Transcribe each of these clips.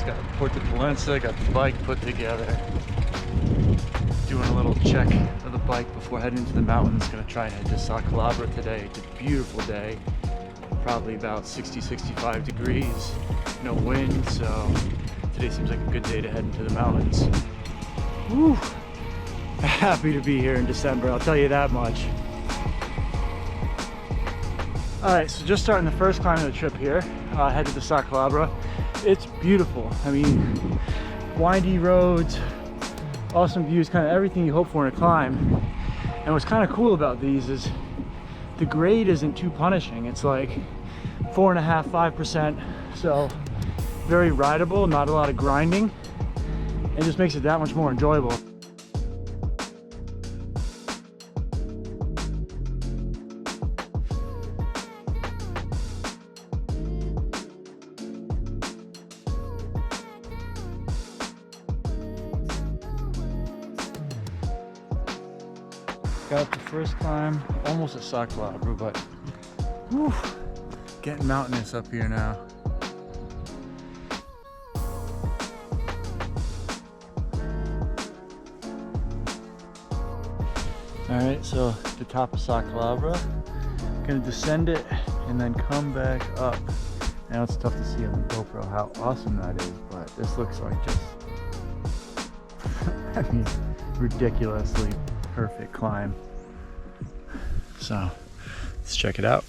got Porta Pollenza, got the bike put together. Doing a little check of the bike before heading into the mountains. Gonna try and head to Sa Calabra today. It's a beautiful day. Probably about 60-65 degrees. No wind, so today seems like a good day to head into the mountains. Woo! Happy to be here in December, I'll tell you that much. Alright, so just starting the first climb of the trip here. Headed to Sa Calabra. It's beautiful. I mean, windy roads, awesome views, kind of everything you hope for in a climb. And what's kind of cool about these is the grade isn't too punishing. It's like 4.5–5%, so very rideable, not a lot of grinding, and just makes it that much more enjoyable. Got up the first climb, almost at Sa Calabra, but whew, getting mountainous up here now. Alright, so the top of Sa Calabra, gonna descend it and then come back up. Now it's tough to see on the GoPro how awesome that is, but this looks like just, I mean, ridiculously perfect climb. So let's check it out.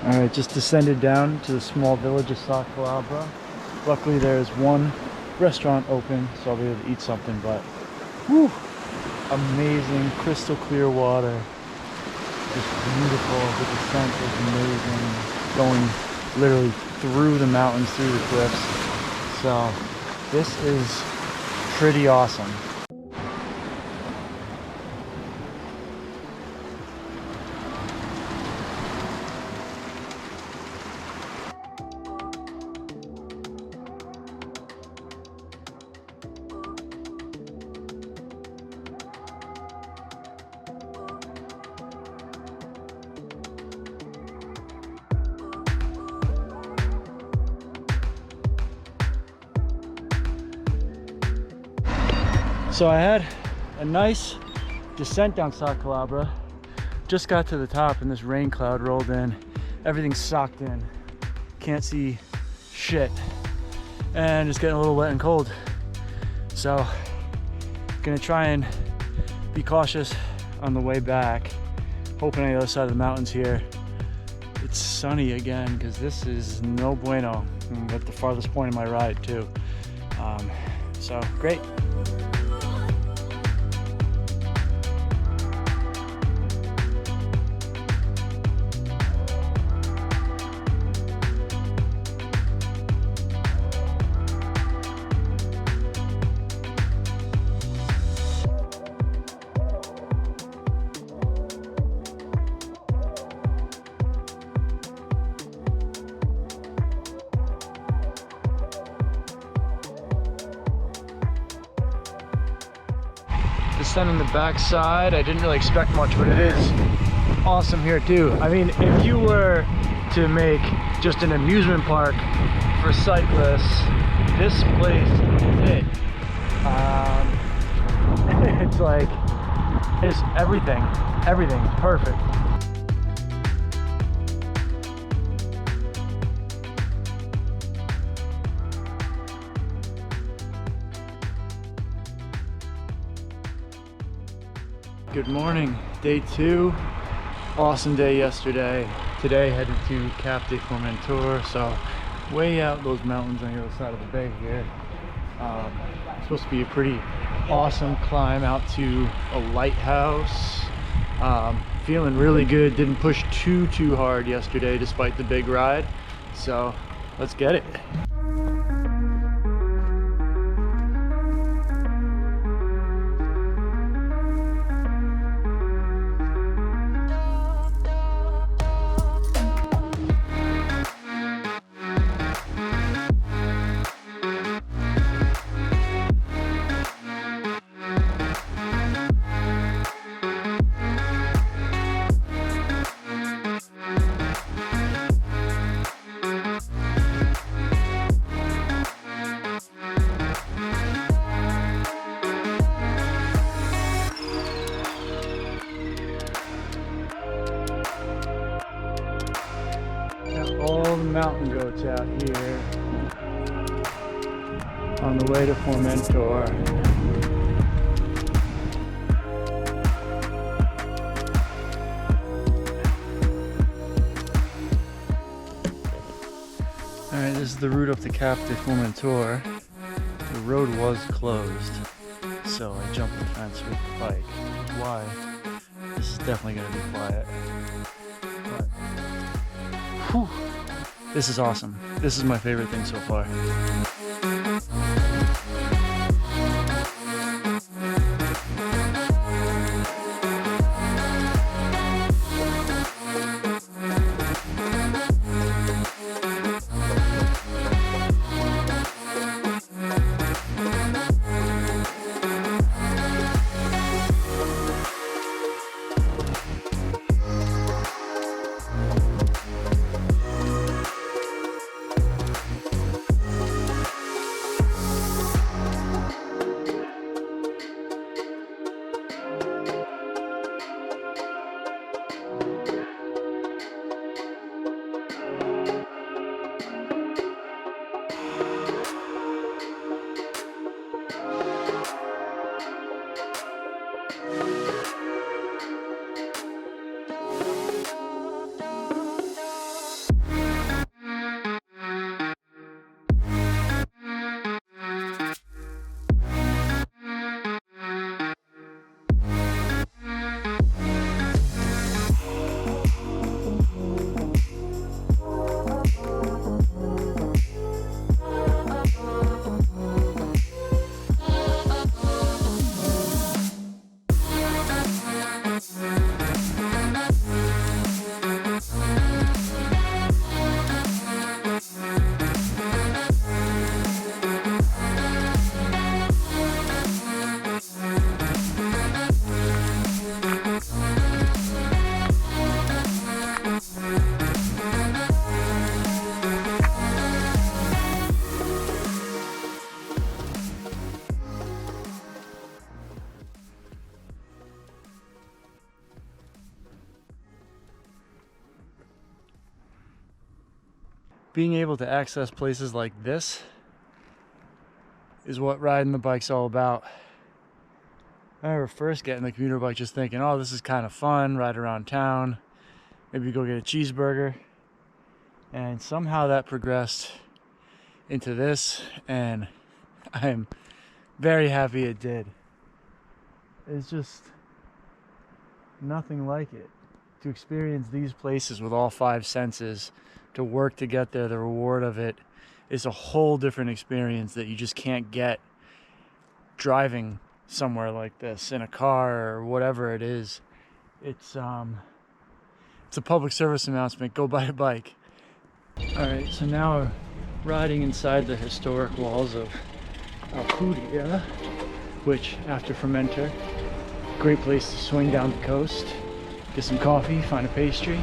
Alright, just descended down to the small village of Sa Calabra. Luckily there's one restaurant open, so I'll be able to eat something, but whew, amazing, crystal clear water. Just beautiful, the descent is amazing. Going literally through the mountains, through the cliffs. So this is pretty awesome. So I had a nice descent down Sa Calabra. Just got to the top and this rain cloud rolled in. Everything's socked in. Can't see shit. And it's getting a little wet and cold. So gonna try and be cautious on the way back. Hoping on the other side of the mountains here it's sunny again, because this is no bueno. I'm at the farthest point of my ride too. So great. Descending the backside, I didn't really expect much, but it is awesome here too. I mean, if you were to make just an amusement park for cyclists, this place is it. It's like, it's everything. Everything's perfect. Good morning, day 2. Awesome day yesterday. Today headed to Cap de Formentor, so way out those mountains on the other side of the bay here. Supposed to be a pretty awesome climb out to a lighthouse. Feeling really good. Didn't push too hard yesterday despite the big ride, so let's get it. All the mountain goats out here on the way to Formentor. Alright, this is the route up to Cap de Formentor. The road was closed, so I jumped the fence with the bike. Why? This is definitely going to be quiet. But, whew. This is awesome. This is my favorite thing so far. Being able to access places like this is what riding the bike's all about. I remember first getting the commuter bike just thinking, oh, this is kind of fun, ride around town, maybe go get a cheeseburger. And somehow that progressed into this, and I'm very happy it did. It's just nothing like it. To experience these places with all 5 senses, to work to get there, the reward of it is a whole different experience that you just can't get driving somewhere like this in a car or whatever it is. It's a public service announcement. Go buy a bike. All right, so now we're riding inside the historic walls of Alcudia, which after Formentor, great place to swing down the coast, get some coffee, find a pastry.